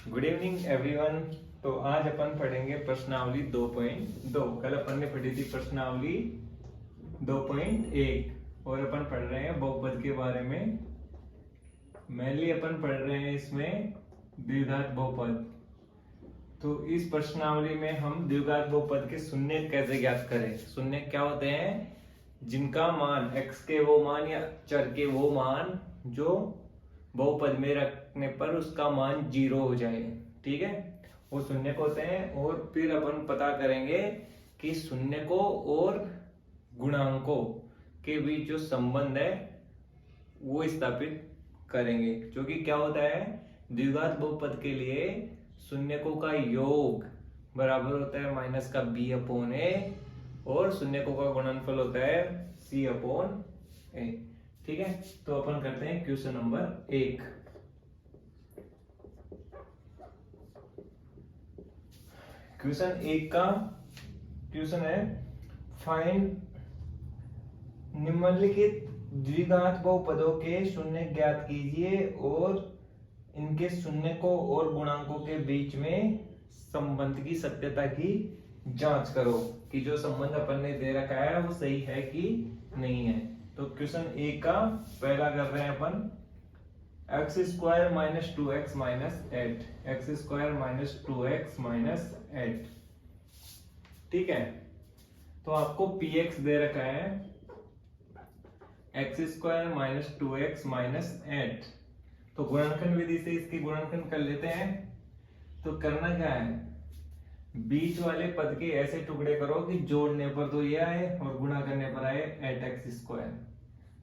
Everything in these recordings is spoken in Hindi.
Good evening everyone. तो आज अपन पढ़ेंगे प्रश्नावली 2.2। कल अपन ने पढ़ी थी प्रश्नावली 2.1 और अपन पढ़ रहे हैं बहुपद के बारे में। मेनली अपन पढ़ रहे हैं इसमें द्विघात बहुपद। तो इस प्रश्नावली में हम द्विघात बहुपद के शून्य कैसे ज्ञात करें। शून्य क्या होते हैं? जिनका मान x के वो मान या चर के वो मान जो बहुपद में रखने पर उसका मान 0 हो जाए। ठीक है, वो शून्य को होते हैं। और फिर अपन पता करेंगे कि शून्य को और गुणांकों के बीच जो संबंध है वो स्थापित करेंगे। जो कि क्या होता है, द्विघात बहुपद के लिए शून्यकों का योग बराबर होता है माइनस का b अपॉन a और शून्यकों का गुणनफल होता है c अपॉन a। ठीक है, तो अपन करते हैं क्वेश्चन नंबर 1। क्वेश्चन 1 का क्वेश्चन है, फाइंड निम्नलिखित द्विघात बहुपदों के शून्य ज्ञात कीजिए और इनके शून्यकों और गुणांकों के बीच में संबंध की सत्यता की जांच करो कि जो संबंध अपन ने दे रखा है वो सही है कि नहीं है। तो क्वेश्चन 1 का पहला कर रहे हैं अपन, x square minus 2x minus 8, x square minus 2x minus 8। ठीक है, तो आपको px दे रखा है x square minus 2x minus 8। तो गुणनखंड विधि से इसकी गुणनखंड कर लेते हैं। तो करना क्या है, बीच वाले पद के ऐसे टुकड़े करो कि जोड़ने पर तो ये आए और गुणा करने पर आए 8x स्क्वायर।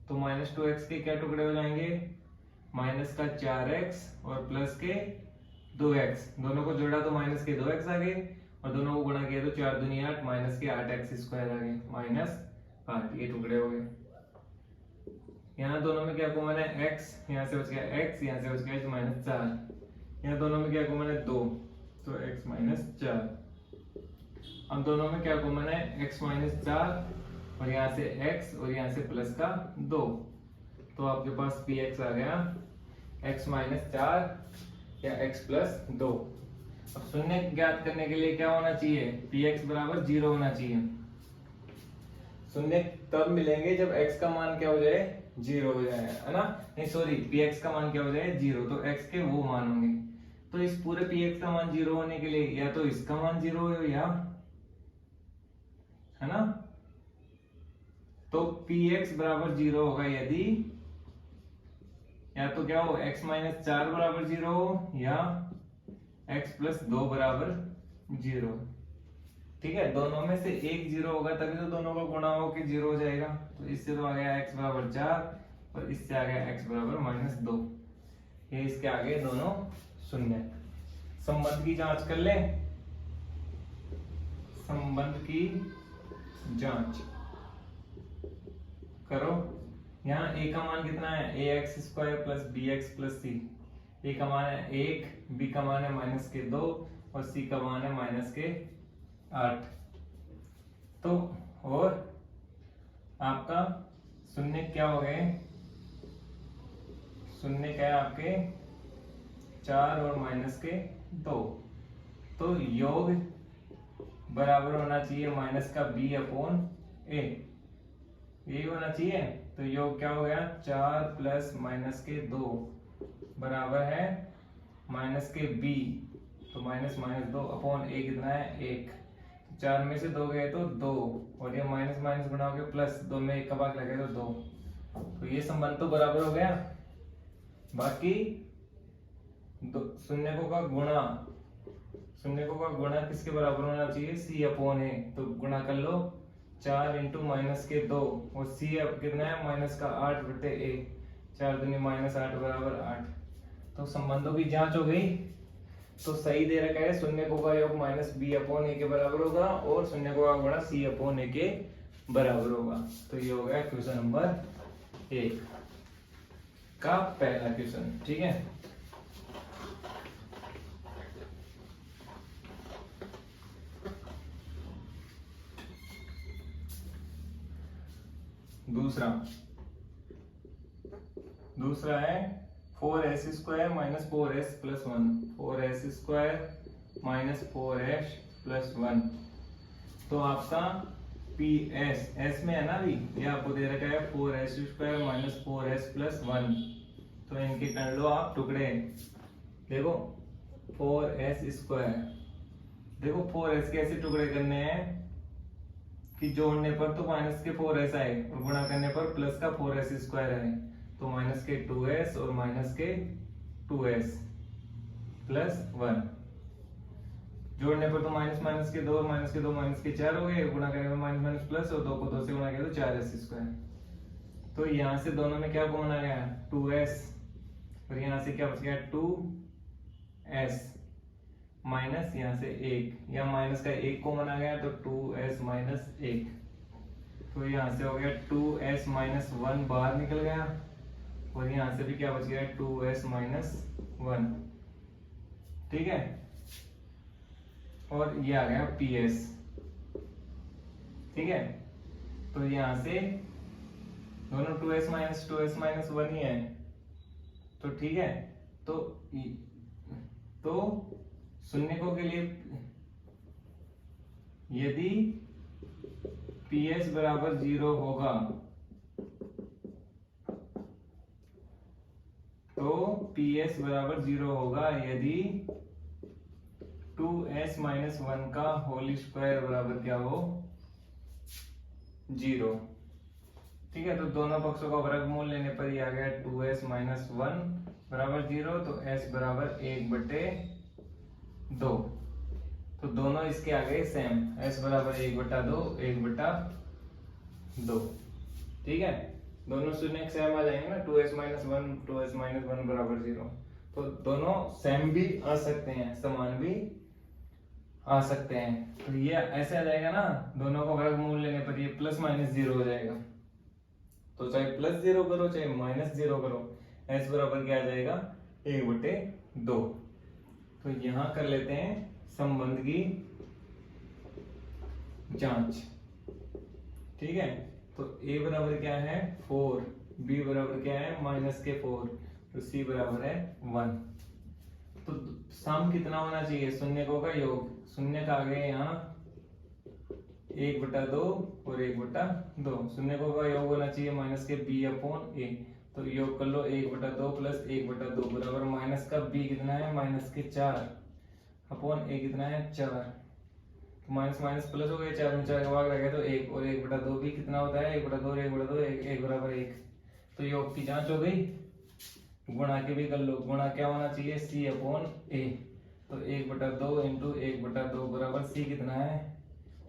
तो माइनस 2x के क्या टुकड़े हो जाएंगे, माइनस का 4x और प्लस के 2x। दोनों को जोड़ा तो माइनस के 2x आ गए और दोनों को गुणा किया तो 4 दूनी 8, माइनस के 8x स्क्वायर आ गए, माइनस 8। ये टुकड़े हो गए। यहाँ दोनों में क्या कॉमन है, x, यहाँ से बच गया x, यहाँ से बच गया माइनस 4। यहाँ दोनों में क्या कॉमन है, 2, तो x माइनस 4। अब दोनों में क्या कॉमन है, x माइनस 4 और यहाँ से x और यहाँ से प्लस का 2। तो आपके पास px आ गया x माइनस 4 या x प्लस 2। अब शून्य ज्ञात करने के लिए क्या होना चाहिए, px बराबर 0 होना चाहिए। शून्य तब मिलेंगे जब x का मान क्या हो जाए, 0 हो जाए, है ना। नहीं सॉरी, px का मान क्या हो जाए, 0। तो x के वो मान होंगे। तो इस पूरे px का मान 0 होने के लिए या तो इसका मान 0 हो या, है ना। तो px बराबर 0 होगा यदि या तो क्या हो, x माइनस 4 बराबर 0 हो या x प्लस 2 बराबर 0। ठीक है, दोनों में से एक 0 होगा तभी तो दोनों का गुणा होकर 0 हो जाएगा। तो इससे तो आ गया x बराबर 4 और इससे आ गया x बराबर माइनस 2। ये इसके आगे दोनों शून्य। संबंध की जांच कर ले। संबंध की जांच करो। यहाँ a का मान कितना है, ax square plus bx plus c। a का मान है 1, b का मान है माइनस के 2 और c का मान है माइनस के 8। तो और आपका शून्य क्या हो गए, शून्य क्या है आपके 4 और माइनस के 2। तो योग बराबर होना चाहिए माइनस का b अपॉन a, यही होना चाहिए। तो योग क्या हो गया, 4 प्लस माइनस के 2 बराबर है माइनस के b। तो माइनस माइनस 2 अपॉन a कितना है, 1। 4 में से 2 गए तो 2 और ये माइनस माइनस गुणा हो गया प्लस, 2 में 1 का भाग लगे तो 2। तो ये संबंध तो बराबर हो गया। बाकी शून्यकों का गुणा, शून्यकों का गुणा किसके बराबर होना चाहिए, c अपॉन a। तो गुणा कर लो, 4 इंटू माइनस के 2 और c अब कितना है, माइनस का 8 बटे a। 4 दूनी माइनस 8 बराबर 8। तो संबंधों की जांच हो गई। तो सही दे रखा है, शून्यकों का योग माइनस b अपॉन a के बराबर होगा और शून्यकों का गुणा c अपॉन a के बराबर होगा। तो ये हो गया क्वेश्चन नंबर 1 का पहला क्वेश्चन। ठीक है, दूसरा है 4s² minus 4s plus 1, 4s² minus 4s plus 1। तो आपका PS S में है ना अभी, ये आपको दे रखा है 4s² माइनस 4s प्लस 1। तो इनके कर लो आप टुकड़े। देखो 4s², देखो 4s के ऐसे टुकड़े करने हैं कि जोड़ने पर तो माइनस के 4s आए और गुणा करने पर प्लस का 4s² आए। तो माइनस के 2s और माइनस के 2s प्लस 1। जोड़ने पर तो माइनस माइनस के 2 और माइनस के 2 माइनस के 4 हो गए, गुणा करने पर माइनस माइनस प्लस और 2 को 2 से गुणा किया तो 4s²। तो यहाँ से दोनों में क्या कॉमन आ गया 2s, और यहाँ से क्या बच गया 2s माइनस यहाँ से 1, या माइनस का 1 कॉमन आ गया तो 2s माइनस 1। तो यहाँ से हो गया 2s माइनस 1 बाहर निकल गया, और यहाँ से भी क्या बच गया 2s माइनस 1। ठीक है, और ये आ गया PS। ठीक है, तो यहाँ से दोनों 2s माइनस 1 ही है। तो ठीक है, तो शून्यकों के लिए यदि PS बराबर 0 होगा तो PS बराबर 0 होगा यदि 2s माइनस 1 का होल स्क्वायर बराबर क्या हो 0। ठीक है, तो दोनों पक्षों का वर्गमूल लेने पर ये आ गया 2s माइनस 1 बराबर 0। तो s बराबर 1/2। तो दोनों इसके आगे सेम, s बराबर 1/2 1/2। ठीक है, दोनों शून्य सेम आ जाएंगे ना, 2s माइनस 1 बराबर 0। तो दोनों सेम भी आ सकते हैं, समान भी आ सकते हैं। तो ये ऐसे आ जाएगा ना, दोनों का वर्गमूल लेने पर ये प्लस माइनस 0 हो जाएगा। तो चाहे प्लस 0 करो चाहे माइनस 0 करो, s बराबर क्या आ जाएगा 1/2। तो यहां कर लेते हैं संबंध की जांच। ठीक है, तो a बराबर क्या है 4, b बराबर क्या है माइनस के 4, तो c बराबर है 1। तो सम कितना होना चाहिए, शून्यकों का योग। शून्य का आगे यहाँ 1/2 और 1/2, शून्यकों का योग होना चाहिए माइनस के b/a। तो योग कर लो 1/2 प्लस 1/2 बराबर माइनस का b कितना है माइनस के 4 अपॉन a कितना है 4। तो माइनस माइनस प्लस हो गया, 4 में 4 का भाग रह गया तो 1, और 1/2 भी कितना होता है 1/2 और 1/2 1 बराबर 1। तो योग की जांच हो गई। गुणा के भी कर लो, गुणा क्या होना चाहिए c/a। तो 1/2 इंटू 1/2 बराबर c कितना है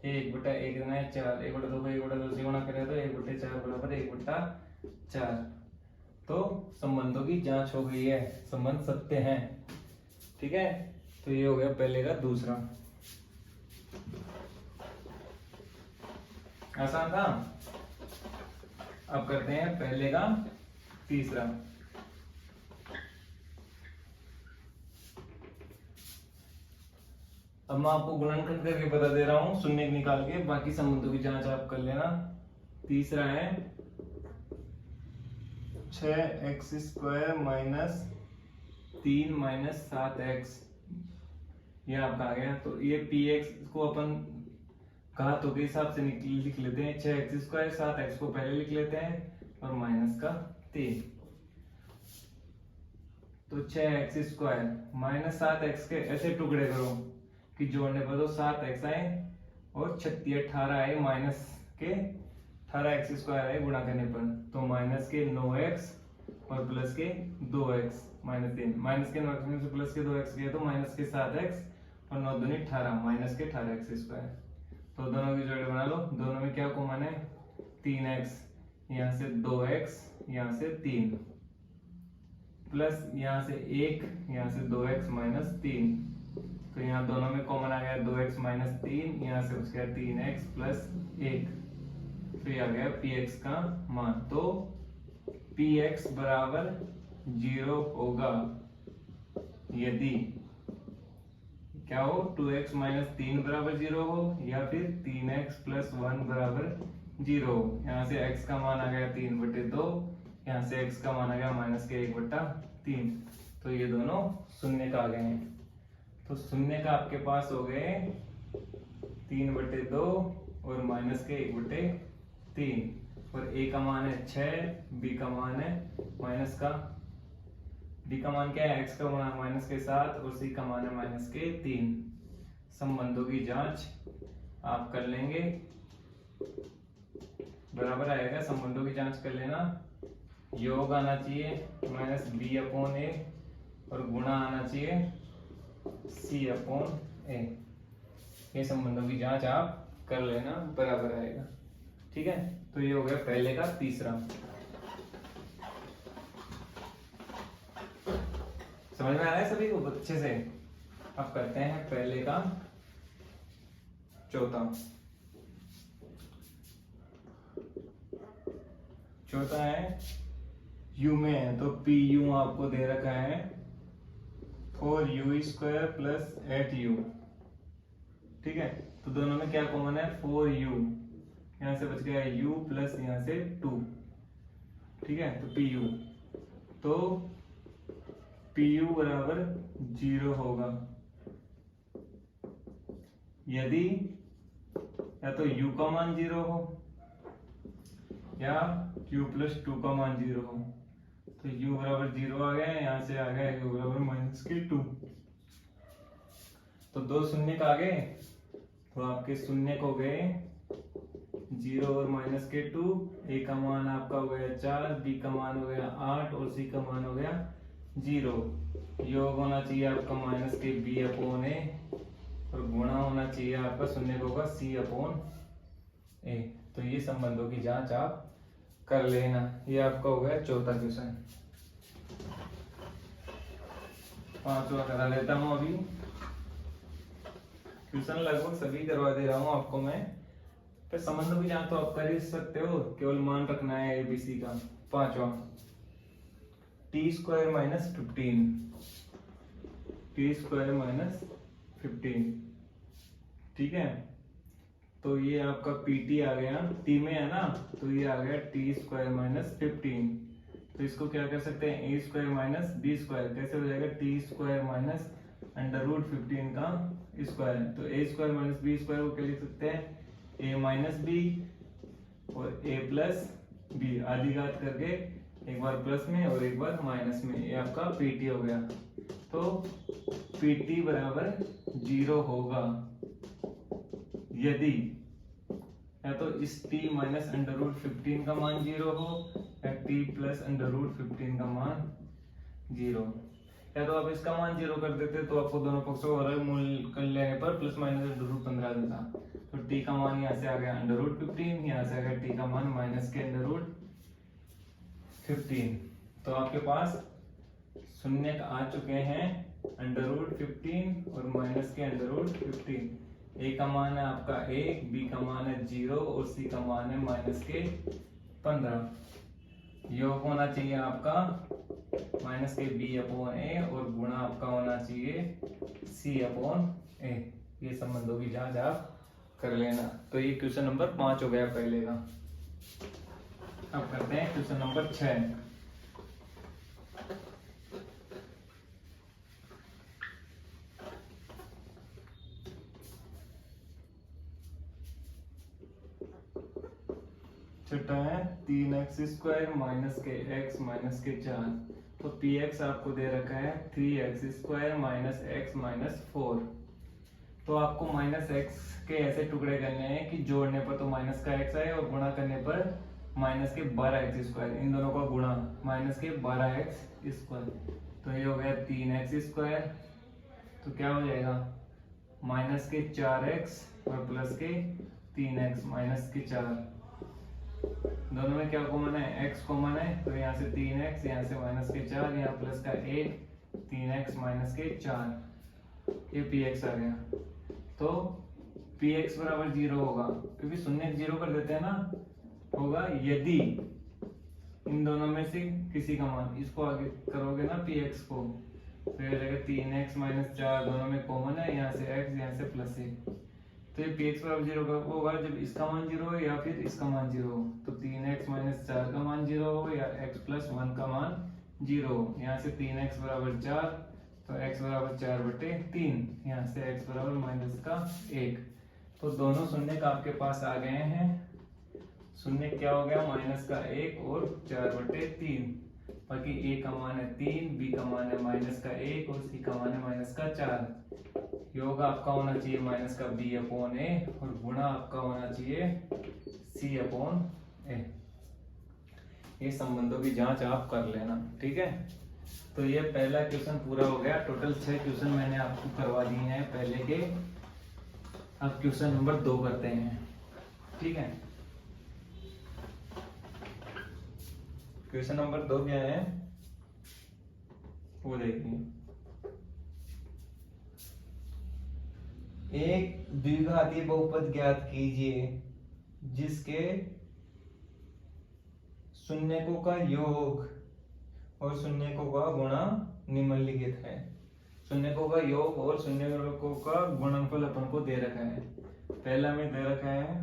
1/a कितना है 4, 1/2 को 1/2 से गुणा करें तो 1/4 बराबर 1/4। तो संबंधों की जांच हो गई है, संबंध सत्य हैं। ठीक है, तो ये हो गया पहले का दूसरा। आसान था। अब करते हैं पहले का तीसरा। अब मैं आपको गुणनखंड करके बता दे रहा हूं, शून्य निकाल के, बाकी संबंधों की जांच आप कर लेना। तीसरा है 6x² माइनस 3 माइनस 7x, ये आपका आ गया। तो ये px को अपन घातों के हिसाब से लिख लेते हैं, 6x², 7x को पहले लिख लेते हैं और माइनस का 3। तो 6x² माइनस 7x के ऐसे टुकड़े करो कि जोड़ने पर तो 7x आए और 18 आए, माइनस के 18x² आए गुणा करने पर, तो माइनस के 9x और प्लस के 2x माइनस 3, माइनस के 9x में से प्लस के 2x किया तो माइनस के 7x और 9 दूनी 18 माइनस के 18x²। तो दोनों की जोड़ी बना लो, दोनों में क्या कॉमन है 3x, यहाँ से 2x, यहाँ से 3, प्लस यहाँ से 1, यहाँ से 2x माइनस 3। तो यहाँ दोनों में कॉमन आ गया 2x माइनस 3, यहाँ से बच गया 3x प्लस 1। तो ये आ गया px का मान। तो px बराबर 0 होगा यदि क्या हो 2x माइनस 3 बराबर 0 हो, या फिर 3x प्लस 1 बराबर 0 हो। यहाँ से x का मान आ गया 3/2, यहाँ से x का मान आ गया माइनस के 1/3। 3। तो ये दोनों शून्य का आ गए हैं। तो शून्य का आपके पास हो गए 3/2 और माइनस के 1/3। और ए का मान है 6, बी का मान है माइनस का, बी का मान क्या है, एक्स का मान माइनस के 7 और सी का मान है माइनस के 3। संबंधों की जांच आप कर लेंगे, बराबर आएगा। संबंधों की जांच कर लेना। योग आना चाहिए -b/a और गुणा आना चाहिए c/a। ये संबंधों की जांच आप कर लेना, बराबर आएगा। ठीक है, तो ये हो गया पहले का तीसरा। समझ में आ रहा है सभी को अच्छे से? अब करते हैं पहले का चौथा। चौथा है u में है, तो pu आपको दे रखा है 4u² + 8u। ठीक है, तो दोनों में क्या कॉमन है, 4u, यहां से बच गया u प्लस यहां से 2। ठीक है, तो pu, तो pu बराबर 0 होगा यदि या तो u का मान 0 हो या q + 2 का मान 0 हो। तो u बराबर 0 आ गया, यहाँ से आ गया u बराबर -2। तो दो शून्य का आ गए, तो आपके शून्य को गए 0 और -2। a का मान आपका हो गया 4, b का मान हो गया 8 और c का मान हो गया 0। योग होना चाहिए आपका -b/a और गुणा होना चाहिए आपका शून्य को होगा c/a। तो ये संबंधों की जांच आप कर लेना। ये आपका हो गया चौथा क्वेश्चन। पांचवा करा लेता हूं। अभी क्वेश्चन लगभग सभी करवा दे रहा हूं आपको मैं, फिर संबंधों की जांच तो आप कर ही सकते हो, केवल मान रखना है एबीसी का। पांचवा t² - 15, t² - 15। ठीक है, तो ये आपका pt आ गया, t में है ना, तो ये आ गया t² - 15। तो इसको क्या कर सकते हैं, a² - b²। कैसे हो जाएगा, t² - √15 का स्क्वायर। तो a² - b² को क्या लिख सकते हैं, a - b और a + b, आधी घात करके एक बार प्लस में और एक बार माइनस में। ये आपका pt हो गया। तो pt बराबर 0 होगा यदि या तो इस t - √15 का मान 0 हो या t + √15 का मान 0। या तो आप इसका मान 0 कर देते तो आपको दोनों पक्षों का मूल कर लेने पर ±√15 देता। तो t का मान यहाँ से आ गया √15, यहाँ से आ गया t का मान -√15। तो आपके पास शून्य आ चुके हैं √15 और -√15। a का मान है आपका 1, b का मान है 0 और c का मान है -15। योग होना चाहिए आपका -b/a और गुणा आपका होना चाहिए c/a। ये संबंधों की जांच आप कर लेना। तो ये क्वेश्चन नंबर 5 हो गया पहले का। अब करते हैं क्वेश्चन नंबर 6। छठा है 3x² - x - 4। तो px आपको दे रखा है 3x² - x - 4। तो आपको -x के ऐसे टुकड़े करने हैं कि जोड़ने पर तो माइनस का x आए और गुणा करने पर -12x²। इन दोनों का गुणा -12x²। तो ये हो गया 3x²। तो क्या हो जाएगा, -4x और +3x -4। दोनों में क्या कॉमन है, x कॉमन है, तो यहाँ से 3x, यहाँ से -4, यहाँ प्लस का 1, 3x -4। ये px आ गया। तो px बराबर 0 होगा, क्योंकि शून्य 0 कर देते हैं ना, होगा यदि इन दोनों में से किसी का मान, इसको आगे करोगे ना px को, तो ये जाएगा 3x -4, दोनों में कॉमन है, यहाँ से x, यहाँ से +1। तो ये px बराबर 0 कब होगा, जब इसका मान 0 हो या फिर इसका मान 0 हो। तो 3x - 4 का मान 0 हो या x + 1 का मान 0, यहाँ से 3x बराबर 4, तो x बराबर 4/3, यहाँ से x बराबर -1। तो दोनों शून्य का आपके पास आ गए हैं। शून्य क्या हो गया, -1 और 4/3। बाकी a का मान है 3, b का मान है -1 और c का मान है -4। योग आपका होना चाहिए -b/a और गुणा आपका होना चाहिए c/a। ये संबंधों की जांच आप कर लेना, ठीक है। तो ये पहला क्वेश्चन पूरा हो गया। टोटल 6 क्वेश्चन मैंने आपको करवा दिए हैं पहले के। अब क्वेश्चन नंबर 2 करते हैं, ठीक है। क्वेश्चन नंबर 2 क्या है वो देखिए। एक द्विघातीय बहुपद ज्ञात कीजिए जिसके शून्यकों का योग और शून्यकों का गुणा निम्नलिखित है। शून्यकों का योग और शून्यकों का गुणनफल अपन को दे रखा है। पहला में दे रखा है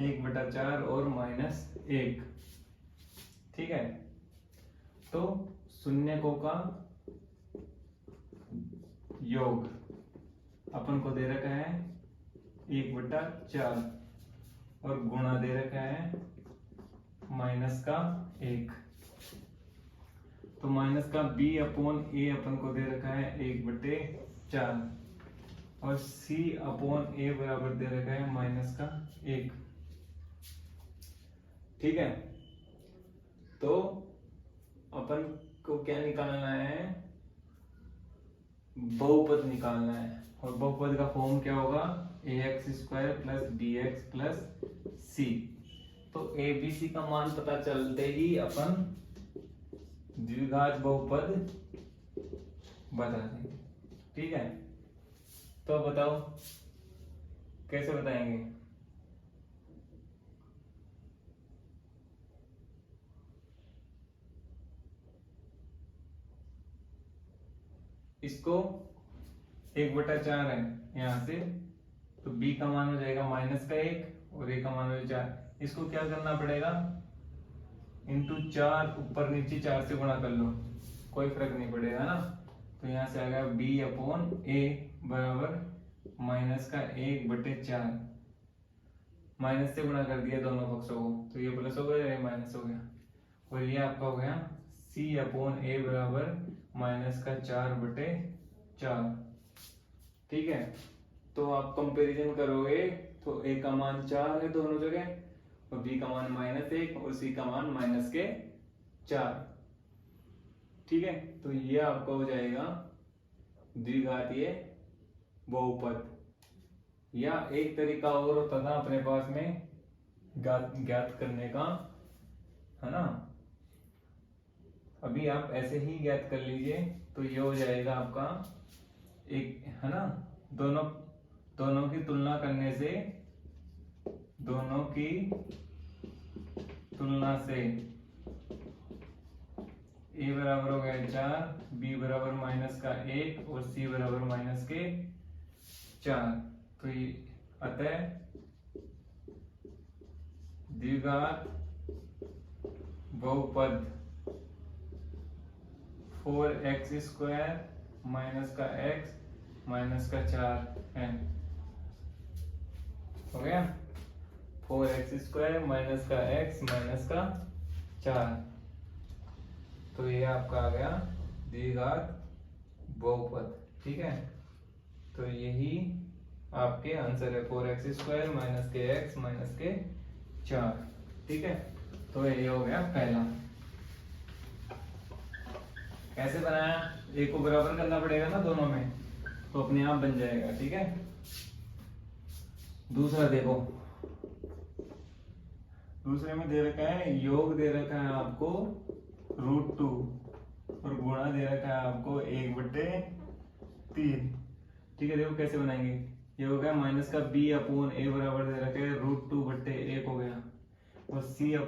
1/4 और -1, ठीक है। तो शून्यकों का योग अपन को दे रखा है 1/4 और गुणा दे रखा है -1। तो -b/a अपन को दे रखा है 1/4 और c/a बराबर दे रखा है -1, ठीक है। तो अपन को क्या निकालना है, बहुपद निकालना है। और बहुपद का फॉर्म क्या होगा, ax² + bx + c। तो a b c का मान पता चलते ही अपन द्विघात बहुपद बता देंगे, ठीक है। तो बताओ कैसे बताएंगे। इसको 1/4 है यहाँ से, तो b का मान हो जाएगा -1 और a का मान हो जाएगा 4। इसको क्या करना पड़ेगा, × 4, ऊपर नीचे 4 से गुणा कर लो, कोई फर्क नहीं पड़ेगा ना। तो यहाँ से आ गया b/a बराबर -1/4। माइनस से गुणा कर दिया दोनों पक्षों को, तो ये प्लस हो गया, ये माइनस हो गया। और ये आपका हो गया c/a बराबर -4/4, ठीक है। तो आप कंपैरिजन करोगे तो a का मान 4 है दोनों जगह, और b का मान -1 और c का मान -4, ठीक है। तो ये आपका हो जाएगा द्विघातीय बहुपद। या एक तरीका और होता था अपने पास में ज्ञात करने का, है ना। अभी आप ऐसे ही ज्ञात कर लीजिए। तो ये हो जाएगा आपका एक, है ना, दोनों की तुलना करने से, दोनों की तुलना से a बराबर हो गया 4, b बराबर -1 और c बराबर -4। तो ये अतः द्विघात बहुपद 4x² - x - 4 है। हो गया 4x² - x - 4। तो ये आपका आ गया द्विघात बहुपद, ठीक है। तो यही आपके आंसर है 4x² - kx - k4, ठीक है। तो ये हो गया पहला। कैसे बनाया, एक को बराबर करना पड़ेगा ना दोनों में, तो अपने आप बन जाएगा, ठीक है। दूसरा देखो, दूसरे में दे रखा है योग दे रखा है आपको √2 और गुणा दे रखा है आपको 1/3, ठीक है। देखो कैसे बनाएंगे। ये हो गया -b/a बराबर दे रखा है √2/1 हो गया, और c/a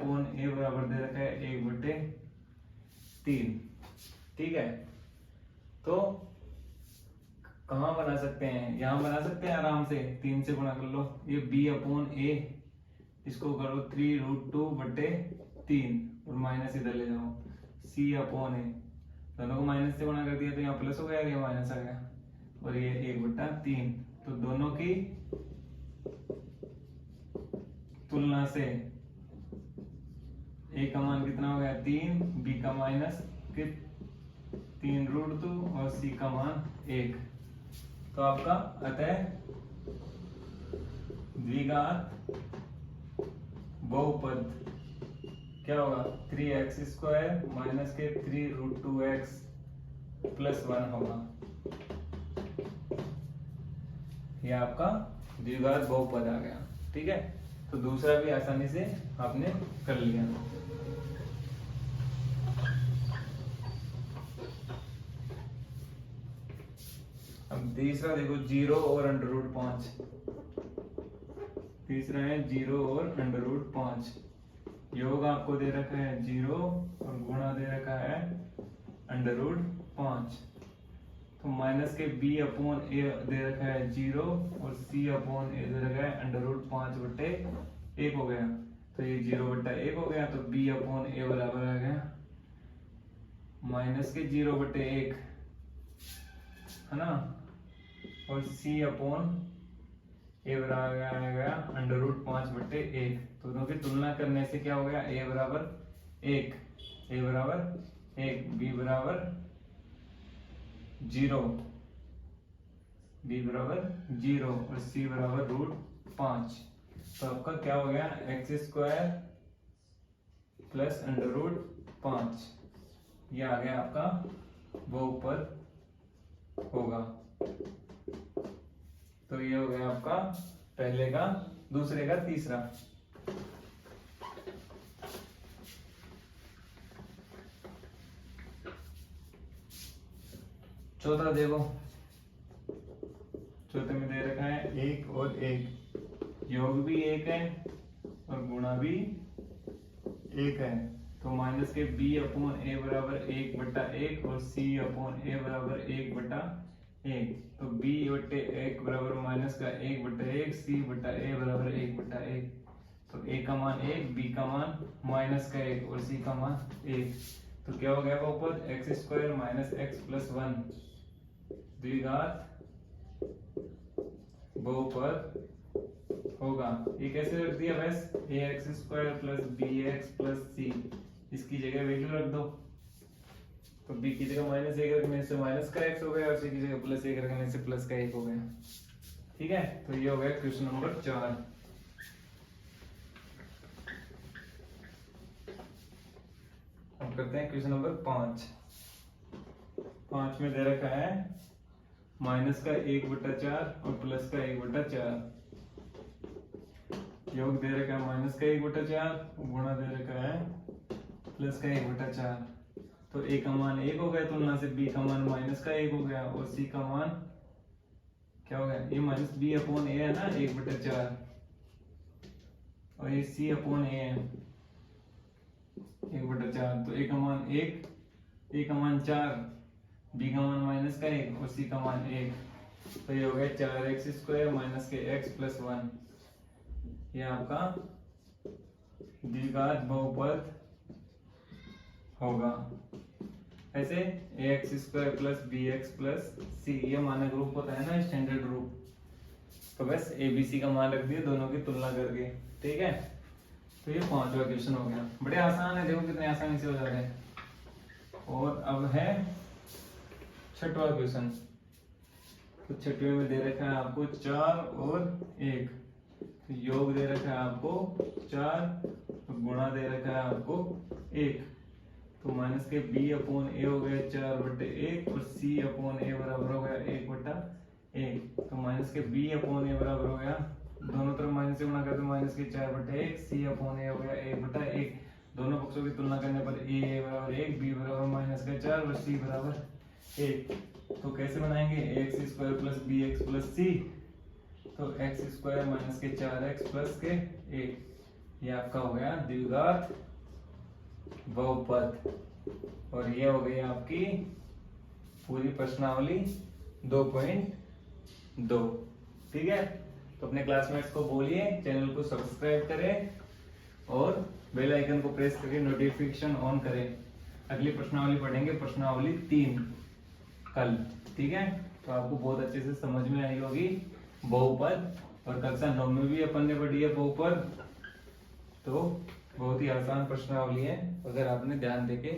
बराबर दे रखा है 1/3, ठीक है। तो कहाँ बना सकते हैं, यहाँ बना सकते हैं आराम से, 3 से गुणा कर लो। ये b/a, इसको करो 3√2/3 और माइनस इधर ले जाओ, सी अपॉन ए, दोनों को माइनस से गुणा कर दिया तो यहाँ प्लस हो गया, ये माइनस आ गया, और ये 1/3। तो दोनों की तुलना से ए का मान कितना हो गया 3, बी का माइनस 3√2 और सी का मान 1। तो आपका अतः द्विघात बहुपद क्या होगा 3x² माइनस के 3√2x + 1 होगा। ये आपका द्विघात बहुपद आ गया। ठीक है, तो दूसरा भी आसानी से आपने कर लिया। अब तीसरा देखो 0 और √5। तीसरा है 0 और √5। योग आपको दे रखा है 0 और गुणा दे रखा है √5। तो माइनस के b/a दे रखा है 0 और c/a दे रखा है √5/1 हो गया। तो ये 0/1 हो गया, तो b/a बराबर आ गया माइनस के 0/1, है ना, और c/a बराबर आ गया √5/1। तो दोनों की तुलना करने से क्या हो गया a बराबर 1, b बराबर 0, और c बराबर √5। तो आपका क्या हो गया x² प्लस √5, ये आ गया आपका बहुपद होगा। तो ये हो गया आपका पहले का, दूसरे का तीसरा। चौथा देखो, चौथे में दे रखा है 1 और 1, योग भी 1 है और गुणा भी 1 है। तो माइनस के b/a बराबर 1/1 और c/a बराबर 1/1। तो b/1 बराबर माइनस का 1/1, c/a बराबर 1/1। तो a का मान 1, b का मान माइनस का 1 और c का मान 1। तो क्या हो गया बहुपद x² माइनस x + 1 द्विघात बहुपद होगा। ये कैसे रख दिया बस, ax² plus bx plus c, इसकी जगह वैल्यू रख दो। तो b की जगह -1 रखने से माइनस का x हो गया और c की जगह +1 रखने से प्लस का 1 हो गया। ठीक है, तो ये हो गया क्वेश्चन नंबर 4। अब करते हैं क्वेश्चन नंबर 5। 5 में दे रखा है माइनस का 1/4 और प्लस का 1/4। योग दे रखा है माइनस का 1/4, गुणा दे रखा है प्लस का 1/4। तो a का मान 1 हो गया, तुलना से b का मान माइनस का 1 हो गया, और c का मान क्या हो गया, ये माइनस b/a है ना 1/4, और ये c/a है 1/4। तो a का मान 1, a का मान 4, b का मान माइनस का 1 और c का मान 1। तो ये हो गया 4x² माइनस के x + 1। ये आपका द्विघात बहुपद होगा। ऐसे ax² plus bx plus c, ये मानक रूप होता है ना, स्टैंडर्ड रूप। तो बस abc का मान रख दिया दोनों की तुलना करके। ठीक है, तो ये 5वां क्वेश्चन हो गया। बड़े आसान है, देखो कितने आसानी से हो जाते हैं। और अब है 6वां क्वेश्चन। तो 6वें में दे रखा है आपको 4 और 1, तो योग दे रखा है आपको 4, तो गुणा दे रखा है आपको 1। तो माइनस के b/a हो गया 4/1 और c/a बराबर हो गया 1/1। तो माइनस के b/a बराबर हो गया, दोनों तरफ माइनस से गुणा करते माइनस के 4/1, c/a हो गया 1/1। दोनों पक्षों की तुलना करने पर a बराबर 1, b बराबर -4 और c बराबर 1। तो कैसे बनाएंगे, ax² plus bx plus c। तो x² माइनस के 4x प्लस के 1, ये आपका हो गया द्विघात बहुपद। और ये हो गई आपकी पूरी प्रश्नावली 2.2। ठीक है, तो अपने क्लासमेट्स को बोलिए चैनल को सब्सक्राइब करें और बेल आइकन को प्रेस करके नोटिफिकेशन ऑन करें। अगली प्रश्नावली पढ़ेंगे, प्रश्नावली 3 कल। ठीक है, तो आपको बहुत अच्छे से समझ में आई होगी बहुपद, और कक्षा 9 में भी अपन ने पढ़ी है बहुपद। तो बहुत ही आसान प्रश्नावली है, अगर आपने ध्यान देके